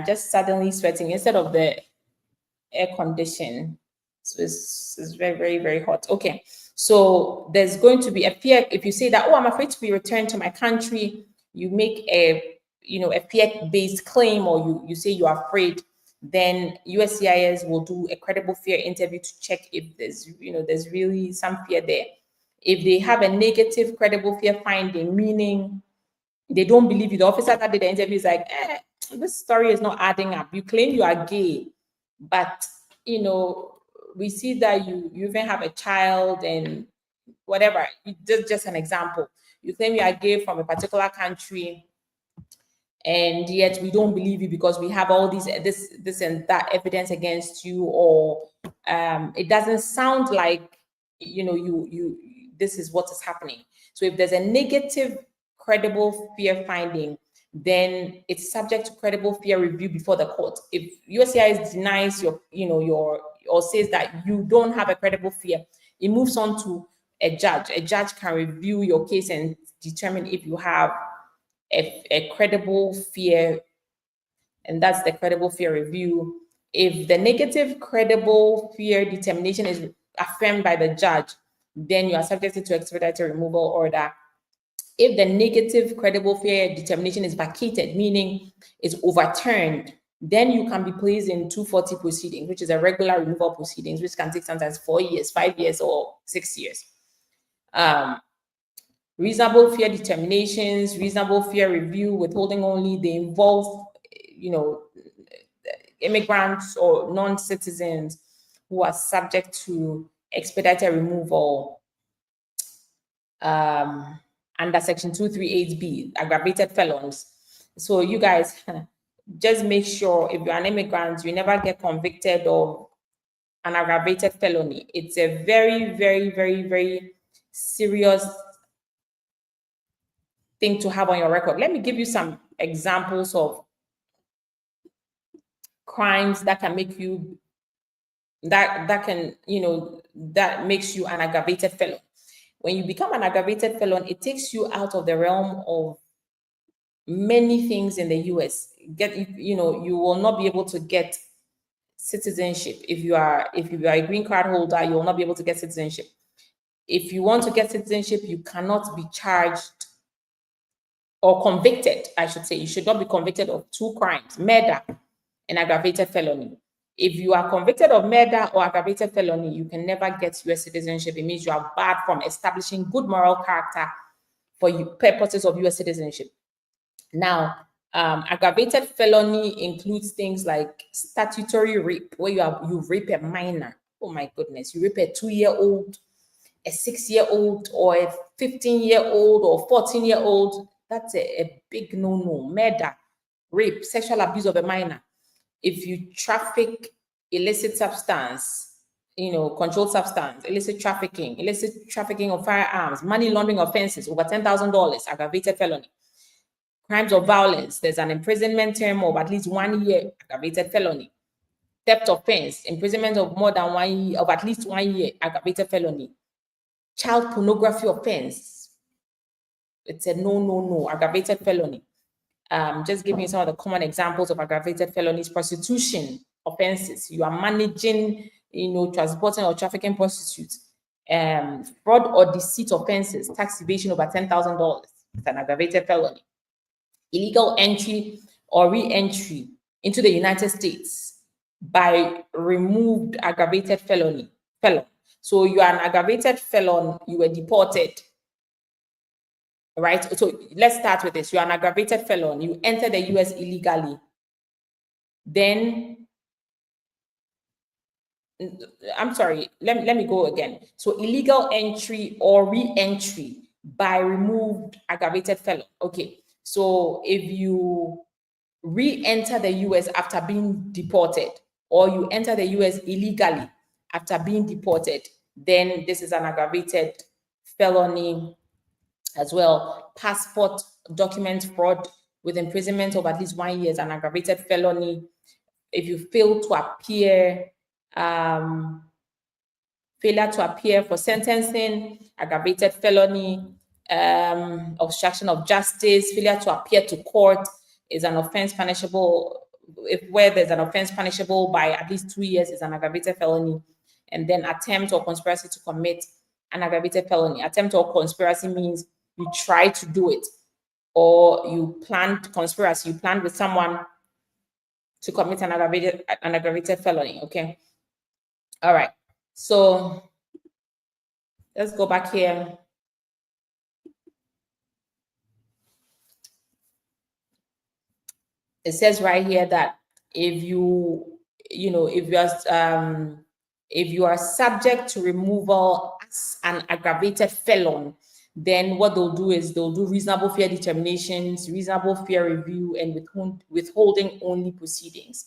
just suddenly sweating instead of the air condition. So it's very, very, very hot. Okay, so there's going to be a fear. If you say that, I'm afraid to be returned to my country, you make a fear-based claim, or you say you are afraid, then USCIS will do a credible fear interview to check if there's really some fear there. If they have a negative credible fear finding, meaning they don't believe you, the officer that did the interview is like, this story is not adding up. You claim you are gay, but we see that you even have a child and whatever. Just an example. You claim you are gay from a particular country, and yet we don't believe you because we have all this and that evidence against you, or it doesn't sound like this is what is happening. So if there's a negative credible fear finding, then it's subject to credible fear review before the court. If USCIS denies your, or says that you don't have a credible fear, it moves on to a judge. A judge can review your case and determine if you have a credible fear, and that's the credible fear review. If the negative credible fear determination is affirmed by the judge, then you are subjected to expedited removal order. If the negative credible fear determination is vacated, meaning it's overturned, then you can be placed in 240 proceedings, which is a regular removal proceedings, which can take sometimes 4 years, 5 years, or 6 years. Reasonable fear determinations, reasonable fear review, withholding only, they involve, immigrants or non-citizens who are subject to expedited removal under Section 238B, aggravated felons. So you guys just make sure if you're an immigrant, you never get convicted of an aggravated felony. It's a very, very, very, very serious thing to have on your record. Let me give you some examples of crimes that can make you, that makes you an aggravated felon. When you become an aggravated felon, it takes you out of the realm of many things in the US. You will not be able to get citizenship. If you are a green card holder, you will not be able to get citizenship. If you want to get citizenship, you cannot be charged or convicted, I should say. You should not be convicted of 2 crimes, murder and aggravated felony. If you are convicted of murder or aggravated felony, you can never get US citizenship. It means you are barred from establishing good moral character for purposes of US citizenship. Now, aggravated felony includes things like statutory rape, where you rape a minor. Oh my goodness, you rape a 2-year-old, a 6-year-old, or a 15-year-old, or 14-year-old. That's a big no-no. Murder, rape, sexual abuse of a minor. If you traffic illicit substance, controlled substance, illicit trafficking of firearms, money laundering offenses over $10,000, aggravated felony. Crimes of violence, there's an imprisonment term of at least 1 year, aggravated felony. Theft offense, imprisonment of more than 1 year, of at least 1 year, aggravated felony. Child pornography offense, it's a no, aggravated felony. Just giving you some of the common examples of aggravated felonies. Prostitution offenses, you are managing, transporting or trafficking prostitutes. Fraud or deceit offenses, tax evasion over $10,000, it's an aggravated felony. Illegal entry or re-entry into the United States by removed aggravated felon. So you are an aggravated felon, you were deported. Right? So let's start with this. You're an aggravated felon. You enter the US illegally. Then, I'm sorry, let me go again. So illegal entry or re-entry by removed aggravated felon. Okay. So if you re-enter the US after being deported, or you enter the US illegally after being deported, then this is an aggravated felony as well. Passport document fraud with imprisonment of at least 1 year is an aggravated felony. If you fail to appear, failure to appear for sentencing, aggravated felony. Obstruction of justice, failure to appear to court is an offense punishable. Where there's an offense punishable by at least 2 years is an aggravated felony. And then attempt or conspiracy to commit an aggravated felony. Attempt or conspiracy means you try to do it, or you planned conspiracy. You planned with someone to commit an aggravated felony. Okay. All right. So let's go back here. It says right here that if you are subject to removal as an aggravated felon, then what they'll do is they'll do reasonable fear determinations, reasonable fear review, and withholding only proceedings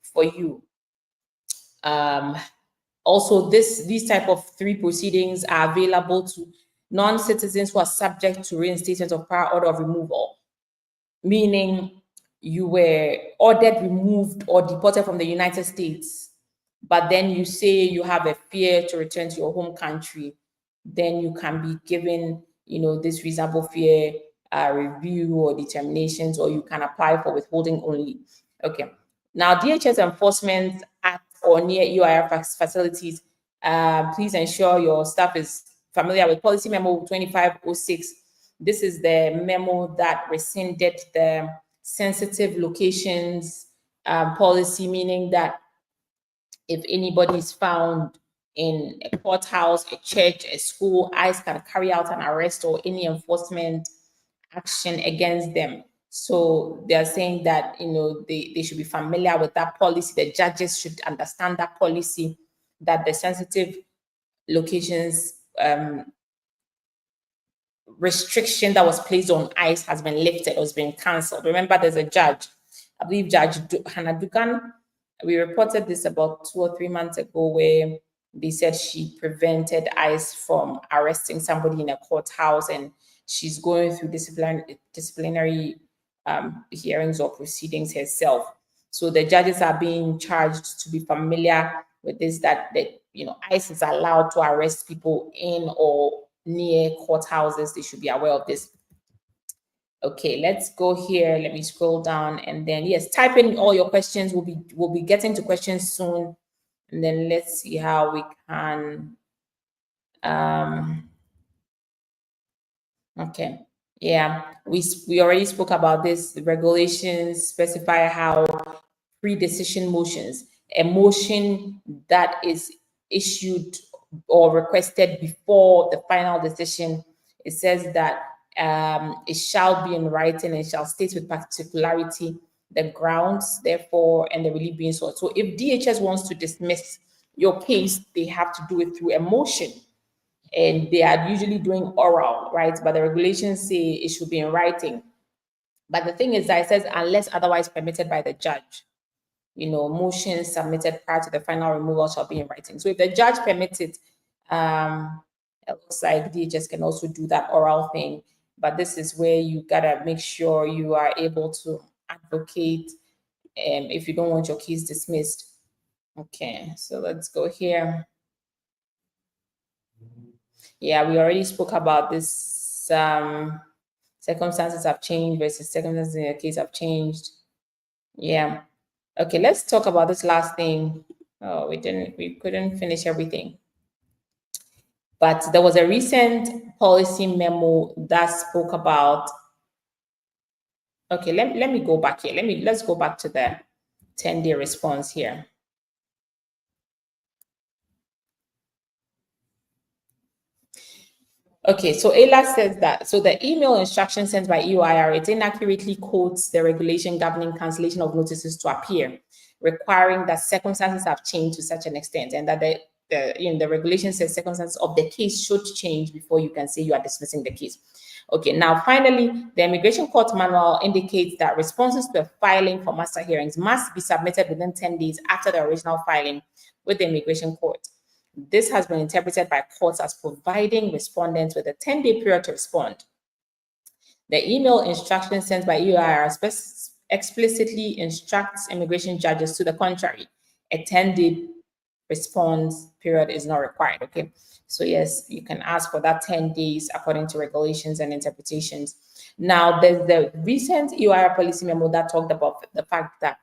for you. Also, these type of 3 proceedings are available to non-citizens who are subject to reinstatement of prior order of removal. meaning you were ordered removed or deported from the United States, but then you say you have a fear to return to your home country, then you can be given, this reasonable fear review or determinations, or you can apply for withholding only. Okay. Now, DHS enforcement at or near UIR facilities, please ensure your staff is familiar with Policy Memo 2506. This is the memo that rescinded the sensitive locations policy, meaning that if anybody is found in a courthouse, a church, a school, ICE can carry out an arrest or any enforcement action against them. So they're saying that, they should be familiar with that policy. The judges should understand that policy, that the sensitive locations restriction that was placed on ICE has been lifted or has been cancelled. Remember, there's a judge, I believe Judge Hannah Dugan. We reported this about 2 or 3 months ago, where they said she prevented ICE from arresting somebody in a courthouse, and she's going through disciplinary hearings or proceedings herself. So the judges are being charged to be familiar with this, that ICE is allowed to arrest people in or near courthouses. They should be aware of this. Okay, let's go here. Let me scroll down, and then yes, type in all your questions. We'll be getting to questions soon, and then let's see how we can. Okay, yeah, we already spoke about this. The regulations specify how pre-decision motions, a motion that is issued or requested before the final decision, it says that it shall be in writing and shall state with particularity the grounds, therefore, and the relief being sought. So if DHS wants to dismiss your case, they have to do it through a motion. And they are usually doing oral, right? But the regulations say it should be in writing. But the thing is that it says unless otherwise permitted by the judge, motions submitted prior to the final removal shall be in writing. So if the judge permits it, it looks like DHS can also do that oral thing. But this is where you gotta make sure you are able to advocate if you don't want your case dismissed. Okay, so let's go here. Yeah, we already spoke about this. Circumstances have changed versus circumstances in the case have changed. Yeah. Okay, let's talk about this last thing. Oh, we couldn't finish everything. But there was a recent policy memo that spoke about. Okay, let me go back here. Let's go back to the 10-day response here. Okay, so Ayla says that, so the email instruction sent by EOIR, it inaccurately quotes the regulation governing cancellation of notices to appear, requiring that circumstances have changed to such an extent, and that the regulation says circumstances of the case should change before you can say you are dismissing the case. Okay, now finally, the Immigration Court Manual indicates that responses to a filing for master hearings must be submitted within 10 days after the original filing with the Immigration Court. This has been interpreted by courts as providing respondents with a 10-day period to respond. The email instruction sent by EOIR explicitly instructs immigration judges to the contrary. A 10-day response period is not required, okay? So yes, you can ask for that 10 days according to regulations and interpretations. Now, there's the recent EOIR policy memo that talked about the fact that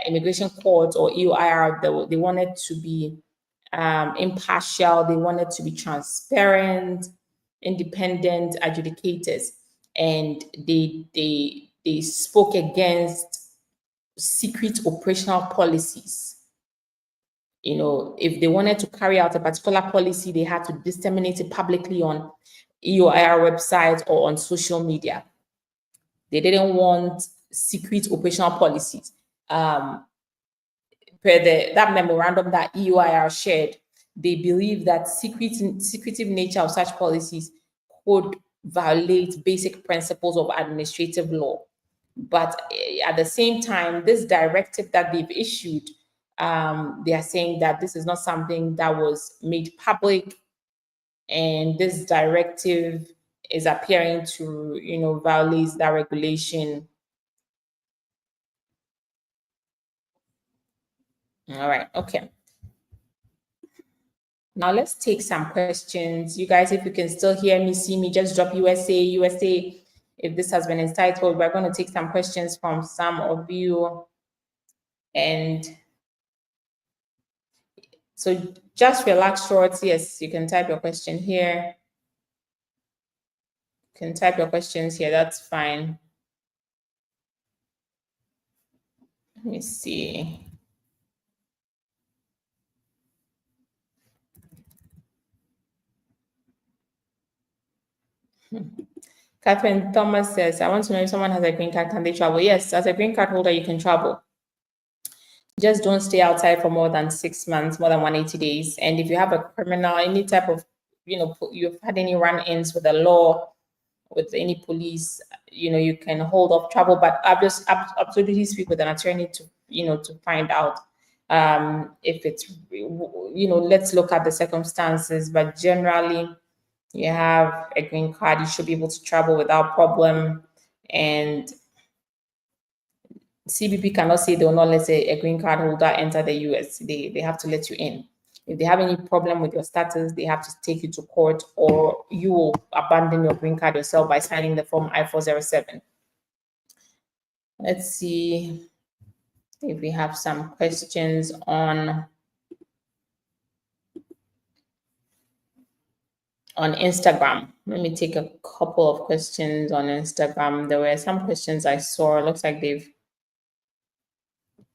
immigration courts or EOIR, they wanted to be impartial, they wanted to be transparent, independent adjudicators, and they spoke against secret operational policies. If they wanted to carry out a particular policy, they had to disseminate it publicly on EOIR websites or on social media. They didn't want secret operational policies. That memorandum that EOIR shared, they believe that secretive nature of such policies could violate basic principles of administrative law. But at the same time, this directive that they've issued, they are saying that this is not something that was made public, and this directive is appearing to, violate that regulation. All right, okay. Now let's take some questions. You guys, if you can still hear me, see me, just drop USA, USA. If this has been entitled, we're going to take some questions from some of you. And so just relax short. Yes, you can type your question here. You can type your questions here. That's fine. Let me see. Catherine Thomas says, I want to know if someone has a green card, can they travel? Yes, as a green card holder, you can travel. Just don't stay outside for more than 6 months, more than 180 days. And if you have a criminal, any type of, you've had any run-ins with the law, with any police, you can hold off travel. But I just absolutely speak with an attorney to, to find out if it's, let's look at the circumstances. But generally, you have a green card, you should be able to travel without problem. And CBP cannot say they will not let a green card holder enter the US. They have to let you in. If they have any problem with your status, they have to take you to court, or you will abandon your green card yourself by signing the form I-407. Let's see if we have some questions on Instagram. Let me take a couple of questions on Instagram. There were some questions I saw. It looks like they've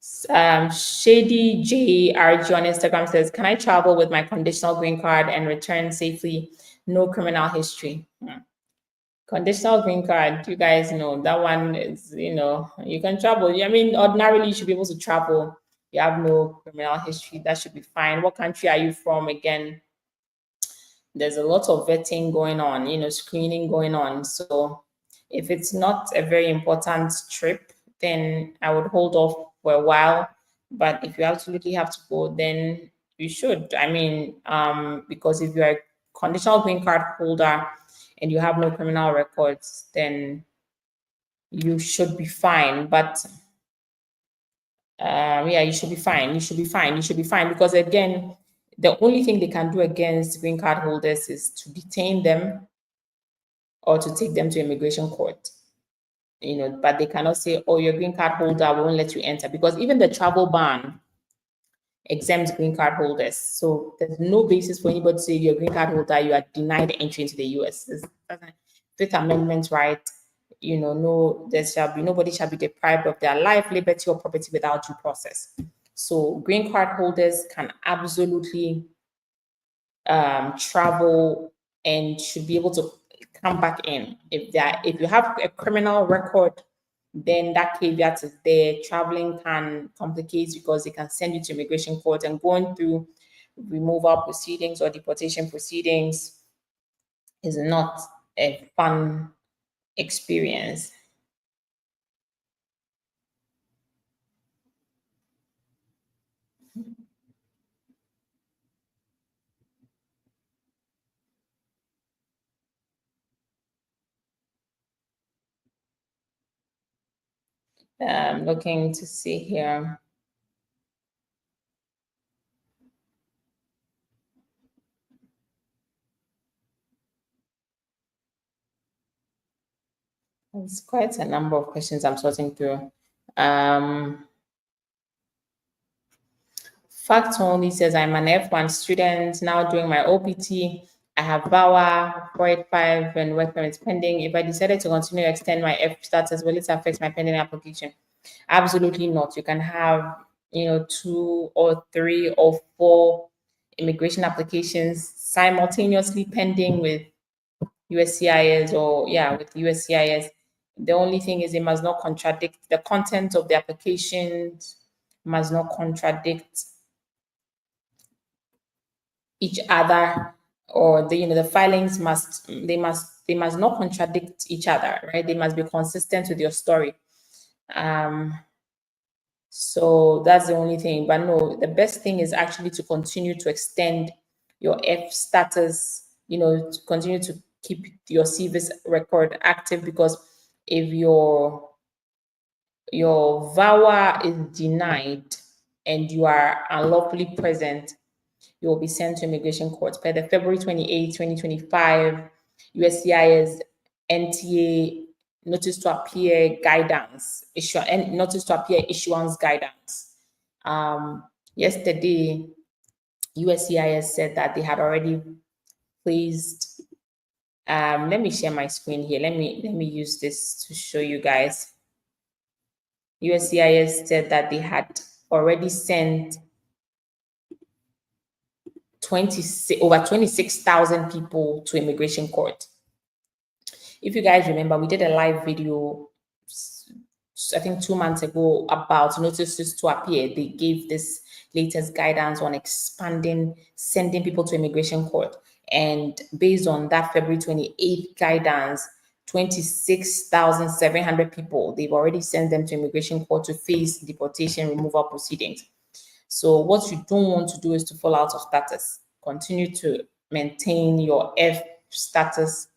Shady JRG on Instagram says, can I travel with my conditional green card and return safely? No criminal history. Conditional green card, you guys know that one is, you can travel. I mean, ordinarily you should be able to travel. You have no criminal history. That should be fine. What country are you from again? There's a lot of vetting going on, screening going on. So if it's not a very important trip, then I would hold off for a while. But if you absolutely have to go, then you should. I mean, because if you're a conditional green card holder and you have no criminal records, then you should be fine. But yeah, you should be fine. You should be fine. You should be fine, because again, the only thing they can do against green card holders is to detain them or to take them to immigration court. But they cannot say, oh, your green card holder, we won't let you enter, because even the travel ban exempts green card holders. So there's no basis for anybody to say you're a green card holder, you are denied entry into the US. Fifth Amendment right, no, nobody shall be deprived of their life, liberty, or property without due process. So green card holders can absolutely travel and should be able to come back in. If you have a criminal record, then that caveat is there. Traveling can complicate because they can send you to immigration court, and going through removal proceedings or deportation proceedings is not a fun experience. Looking to see here. There's quite a number of questions I'm sorting through. Fact only says, I'm an F1 student now doing my OPT. I have VAWA 485 and work permits pending. If I decided to continue to extend my F status, will it affect my pending application? Absolutely not. You can have, 2 or 3 or 4 immigration applications simultaneously pending with USCIS, or with USCIS. The only thing is it must not contradict the content of the applications, must not contradict each other, or the filings must not contradict each other, right? They must be consistent with your story. So that's the only thing. But no, the best thing is actually to continue to extend your F status, to continue to keep your CVS record active, because if your VAWA is denied and you are unlawfully present, you will be sent to immigration court. Per the February 28, 2025 USCIS NTA notice to appear guidance issue and notice to appear issuance guidance. Yesterday, USCIS said that they had already placed. Let me share my screen here. Let me use this to show you guys. USCIS said that they had already sent over 26,000 people to immigration court. If you guys remember, we did a live video, I think 2 months ago, about notices to appear. They gave this latest guidance on expanding, sending people to immigration court. And based on that February 28th guidance, 26,700 people, they've already sent them to immigration court to face deportation removal proceedings. So what you don't want to do is to fall out of status. Continue to maintain your F status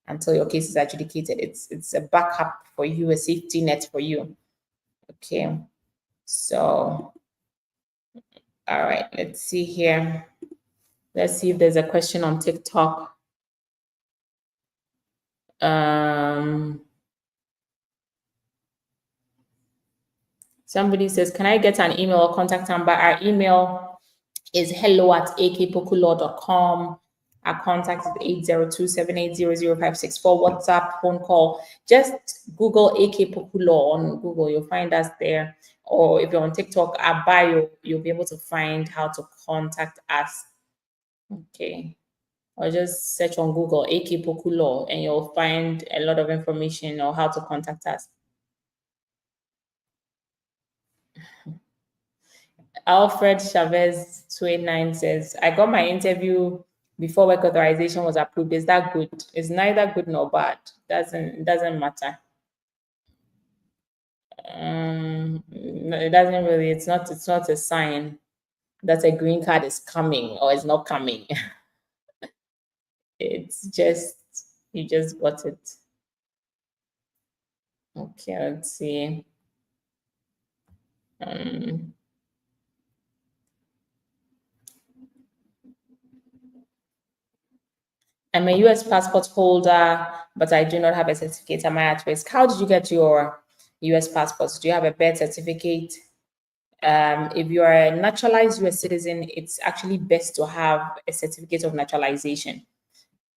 until your case is adjudicated. It's a backup for you, a safety net for you. Okay. So, all right, let's see here. Let's see if there's a question on TikTok. Somebody says, can I get an email or contact number? Our email is hello@akpokulaw.com. Our contact is 802-780-0564. WhatsApp, phone call. Just Google AK Poku Law on Google. You'll find us there. Or if you're on TikTok, our bio, you'll be able to find how to contact us. Okay. Or just search on Google AK Poku Law and you'll find a lot of information on how to contact us. Alfred Chavez 29 says, I got my interview before work authorization was approved. Is that good? It's neither good nor bad. Doesn't matter. It doesn't really, it's not a sign that a green card is coming or is not coming. It's just, you just got it. Okay, let's see. I'm a US passport holder, but I do not have a certificate. Am I at risk? How did you get your US passport? Do you have a birth certificate? If you are a naturalized US citizen, it's actually best to have a certificate of naturalization,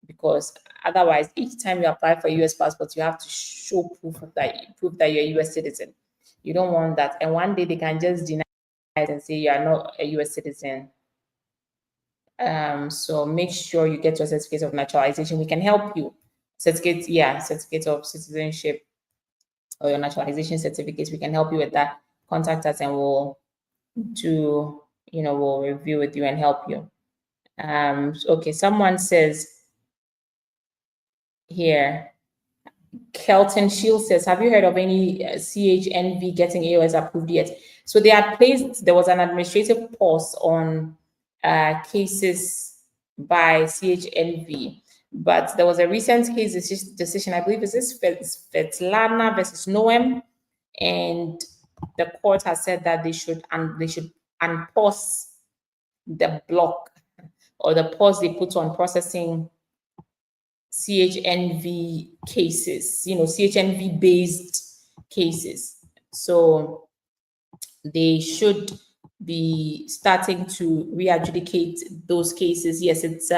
because otherwise, each time you apply for a US passport, you have to show proof that you're a US citizen. You don't want that. And one day they can just deny it and say you are not a US citizen. So make sure you get your certificate of naturalization. We can help you. Certificate of citizenship or your naturalization certificate. We can help you with that. Contact us and we'll we'll review with you and help you. Okay, someone says here, Kelton Shield says, have you heard of any CHNV getting AOS approved yet? So there was an administrative pause on cases by CHNV, but there was a recent case decision, I believe, is this Svetlana versus Noem, and the court has said that they should unpause the block or the pause they put on processing CHNV cases, CHNV based cases. So they should be starting to re-adjudicate those cases. Yes, it's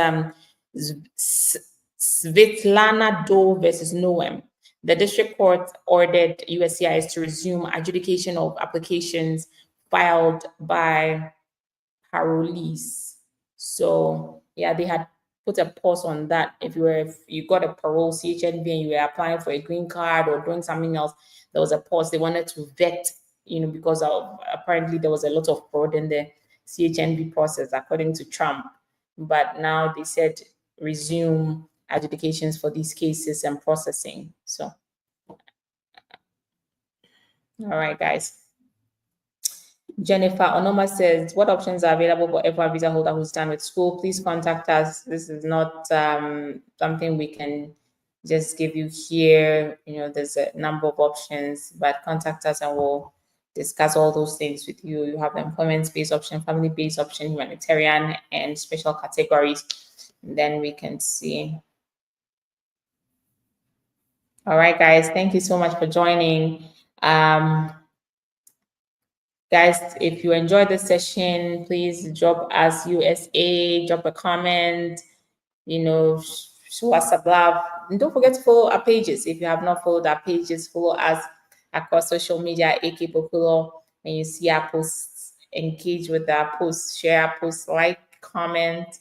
Svetlana Doe versus Noem. The district court ordered USCIS to resume adjudication of applications filed by parolees. So yeah, they had put a pause on that. If you got a parole CHNV and you were applying for a green card or doing something else, there was a pause. They wanted to vet, because apparently there was a lot of fraud in the CHNV process, according to Trump. But now they said resume adjudications for these cases and processing. So, all right, guys. Jennifer Onoma says, what options are available for F1 visa holder who's done with school? Please contact us. This is not something we can just give you here. There's a number of options, but contact us and we'll discuss all those things with you. You have the employment-based option, family-based option, humanitarian, and special categories. And then we can see. All right, guys, thank you so much for joining. Guys, if you enjoyed this session, please drop us USA, drop a comment, show us a love. And don't forget to follow our pages. If you have not followed our pages, follow us across social media, AK Poku, and you see our posts, engage with our posts, share our posts, like, comment,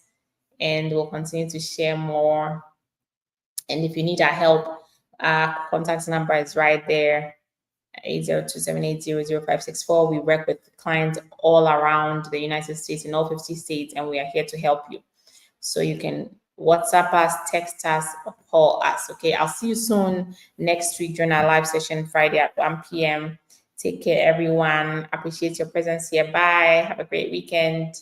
and we'll continue to share more. And if you need our help, our contact number is right there. 802-780-0564. We work with clients all around the United States, in all 50 states, and we are here to help you. So you can WhatsApp us, text us, or call us. Okay, I'll see you soon next week during our live session Friday at 1 p.m. Take care, everyone. Appreciate your presence here. Bye. Have a great weekend.